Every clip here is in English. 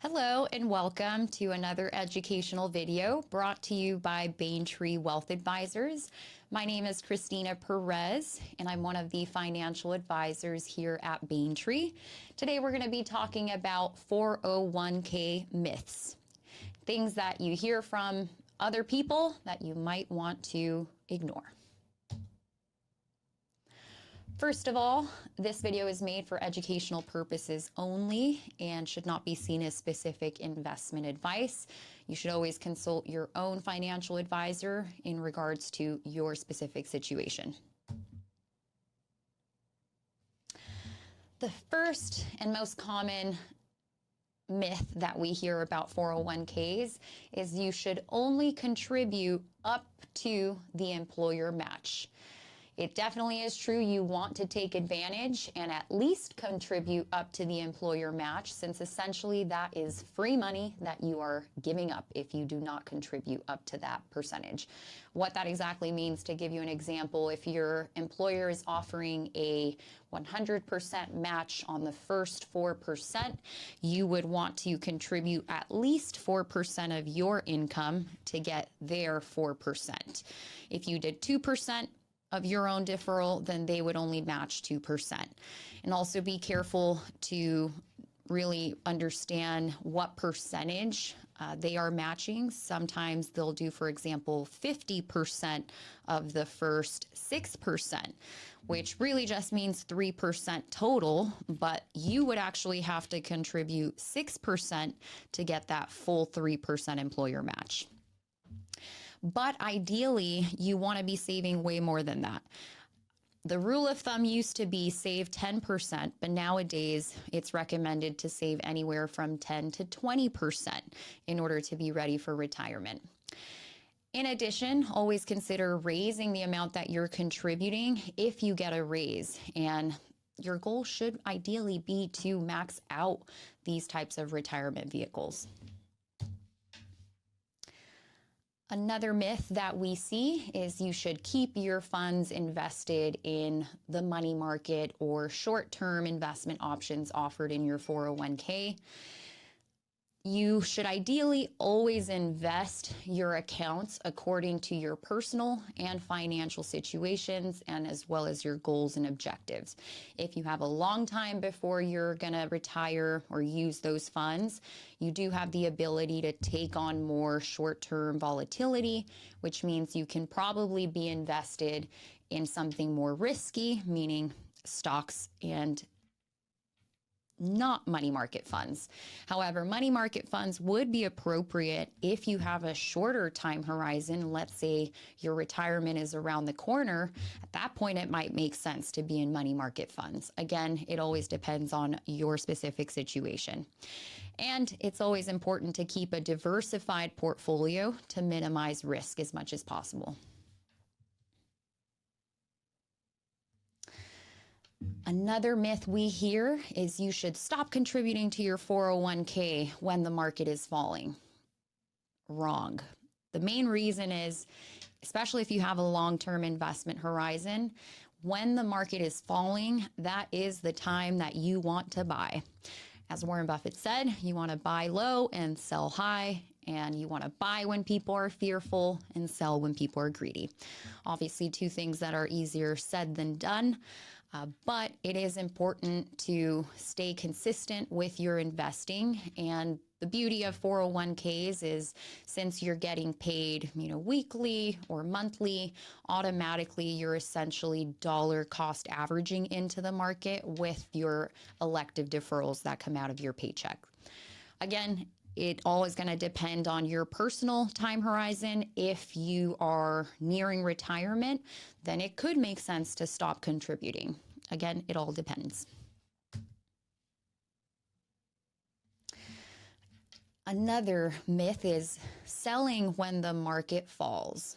Hello and welcome to another educational video brought to you by Bayntree Wealth Advisors. My name is Cristina Perez and I'm one of the financial advisors here at Bayntree. Today we're going to be talking about 401k myths, things that you hear from other people that you might want to ignore. First of all, this video is made for educational purposes only and should not be seen as specific investment advice. You should always consult your own financial advisor in regards to your specific situation. The first and most common myth that we hear about 401ks is you should only contribute up to the employer match. It definitely is true you want to take advantage and at least contribute up to the employer match, since essentially that is free money that you are giving up if you do not contribute up to that percentage. What that exactly means, to give you an example, if your employer is offering a 100% match on the first 4%, you would want to contribute at least 4% of your income to get their 4%. If you did 2%, of your own deferral, then they would only match 2%. And also be careful to really understand what percentage they are matching. Sometimes they'll do, for example, 50% of the first 6%, which really just means 3% total, but you would actually have to contribute 6% to get that full 3% employer match. But ideally, you want to be saving way more than that. The rule of thumb used to be save 10%, but nowadays it's recommended to save anywhere from 10 to 20% in order to be ready for retirement. In addition, always consider raising the amount that you're contributing if you get a raise, and your goal should ideally be to max out these types of retirement vehicles. Another myth that we see is you should keep your funds invested in the money market or short-term investment options offered in your 401k. You should ideally always invest your accounts according to your personal and financial situations, and as well as your goals and objectives. If you have a long time before you're going to retire or use those funds, you do have the ability to take on more short-term volatility, which means you can probably be invested in something more risky, meaning stocks and not money market funds. However, money market funds would be appropriate if you have a shorter time horizon. Let's say your retirement is around the corner. At that point, it might make sense to be in money market funds. Again, it always depends on your specific situation. And it's always important to keep a diversified portfolio to minimize risk as much as possible. Another myth we hear is you should stop contributing to your 401k when the market is falling. Wrong. The main reason is, especially if you have a long-term investment horizon, when the market is falling, that is the time that you want to buy. As Warren Buffett said, you want to buy low and sell high, and you want to buy when people are fearful and sell when people are greedy. Obviously, two things that are easier said than done. But it is important to stay consistent with your investing. And the beauty of 401ks is, since you're getting paid, weekly or monthly, automatically you're essentially dollar cost averaging into the market with your elective deferrals that come out of your paycheck. Again, it all is going to depend on your personal time horizon. If you are nearing retirement, then it could make sense to stop contributing. Again, it all depends. Another myth is selling when the market falls.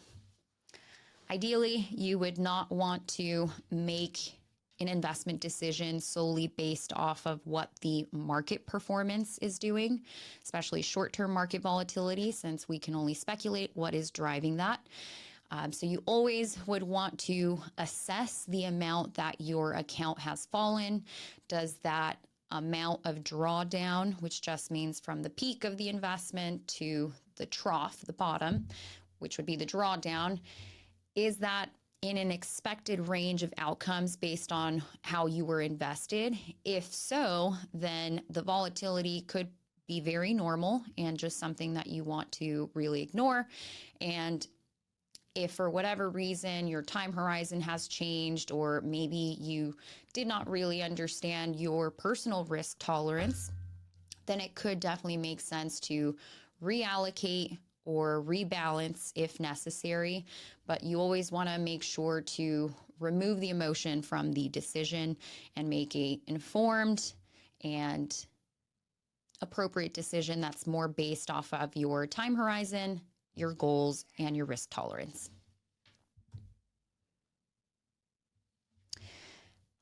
Ideally, you would not want to make an investment decision solely based off of what the market performance is doing, especially short-term market volatility, since we can only speculate what is driving that. So you always would want to assess the amount that your account has fallen. Does that amount of drawdown, which just means from the peak of the investment to the trough, the bottom, which would be the drawdown, is that in an expected range of outcomes based on how you were invested? If so, then the volatility could be very normal and just something that you want to really ignore. And if for whatever reason your time horizon has changed, or maybe you did not really understand your personal risk tolerance, then it could definitely make sense to reallocate or rebalance if necessary. But you always want to make sure to remove the emotion from the decision and make an informed and appropriate decision that's more based off of your time horizon, your goals, and your risk tolerance.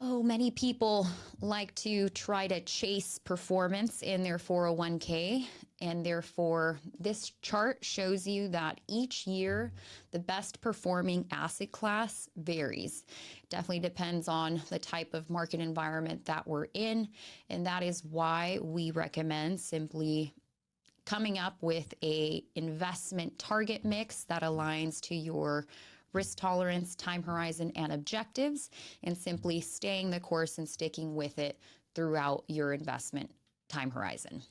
Oh, many people like to try to chase performance in their 401k, and therefore this chart shows you that each year the best performing asset class varies. It definitely depends on the type of market environment that we're in, and that is why we recommend simply coming up with a investment target mix that aligns to your risk tolerance, time horizon, and objectives, and simply staying the course and sticking with it throughout your investment time horizon.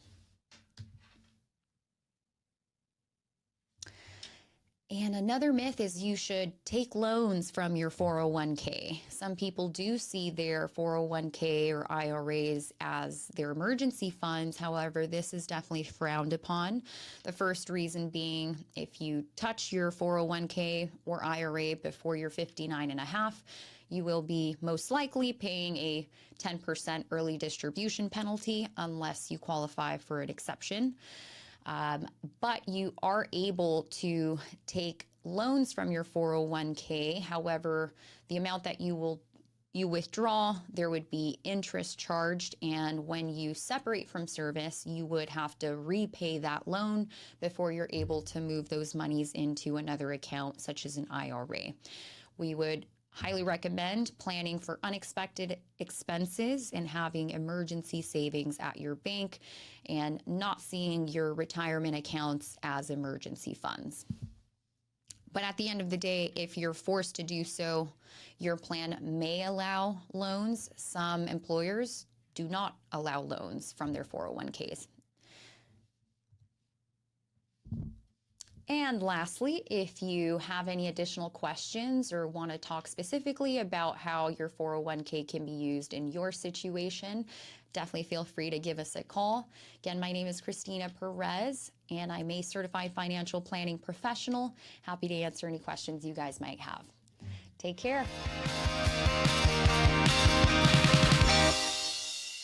And another myth is you should take loans from your 401k. Some people do see their 401k or IRAs as their emergency funds. However, this is definitely frowned upon. The first reason being, if you touch your 401k or IRA before you're 59 and a half, you will be most likely paying a 10% early distribution penalty unless you qualify for an exception. But you are able to take loans from your 401k. However, the amount that you withdraw, there would be interest charged, and when you separate from service, you would have to repay that loan before you're able to move those monies into another account, such as an IRA. We would highly recommend planning for unexpected expenses and having emergency savings at your bank, and not seeing your retirement accounts as emergency funds. But at the end of the day, if you're forced to do so, your plan may allow loans. Some employers do not allow loans from their 401ks. And lastly, if you have any additional questions or want to talk specifically about how your 401k can be used in your situation, definitely feel free to give us a call. Again, my name is Cristina Perez, and I'm a certified financial planning professional. Happy to answer any questions you guys might have. Take care.